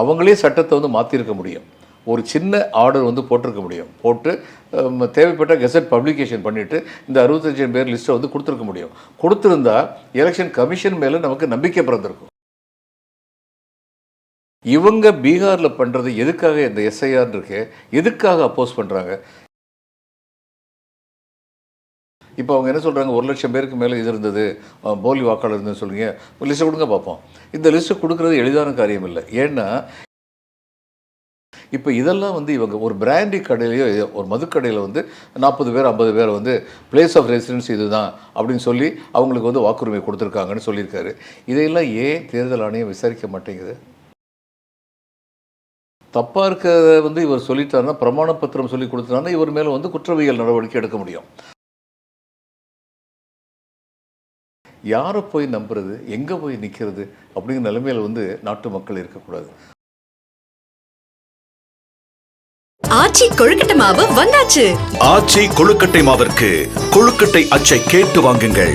அவங்களே சட்டத்தை வந்து மாற்றிருக்க முடியும். ஒரு சின்ன ஆர்டர் வந்து போட்டிருக்க முடியும். போட்டு தேவைப்பட்ட கெசட் பப்ளிகேஷன் பண்ணிவிட்டு இந்த 65 பேர் லிஸ்ட்டை வந்து கொடுத்துருக்க முடியும். கொடுத்துருந்தா எலெக்ஷன் கமிஷன் மேலே நமக்கு நம்பிக்கை பிறந்திருக்கும். இவங்க பீகாரில் பண்ணுறது எதுக்காக இந்த எஸ்ஐஆர் இருக்கு, எதுக்காக அப்போஸ் பண்ணுறாங்க? இப்போ அவங்க என்ன சொல்கிறாங்க, 1,00,000 பேருக்கு மேலே இது இருந்தது, போலி வாக்காளர் இருந்ததுன்னு சொல்லுங்க, லிஸ்ட்டை கொடுங்க பார்ப்போம். இந்த லிஸ்ட்டை கொடுக்குறது எளிதான காரியம் இல்லை. ஏன்னா இப்போ இதெல்லாம் வந்து இவங்க ஒரு பிராண்டி கடையிலையோ ஒரு மதுக்கடையில் வந்து 40 பேர் 50 பேர் வந்து பிளேஸ் ஆஃப் ரெசிடென்ஸ் இதுதான் அப்படின்னு சொல்லி அவங்களுக்கு வந்து வாக்குரிமை கொடுத்துருக்காங்கன்னு சொல்லியிருக்காரு. இதையெல்லாம் ஏன் தேர்தல் ஆணையம் விசாரிக்க மாட்டேங்குது? தப்பாக இருக்கிறத வந்து இவர் சொல்லிட்டாருன்னா, பிரமாண பத்திரம் சொல்லி கொடுத்தாருன்னா இவர் மேலே வந்து குற்றவியல் நடவடிக்கை எடுக்க முடியும். யாரை போய் நம்புறது, எங்கே போய் நிற்கிறது அப்படிங்கிற நிலைமையில் வந்து நாட்டு மக்கள் இருக்கக்கூடாது. ஆச்சி கொழுக்கட்டை மாவு வந்தாச்சு. ஆச்சி கொழுக்கட்டை மாவிற்கு கொழுக்கட்டை அச்சை கேட்டு வாங்குங்கள்.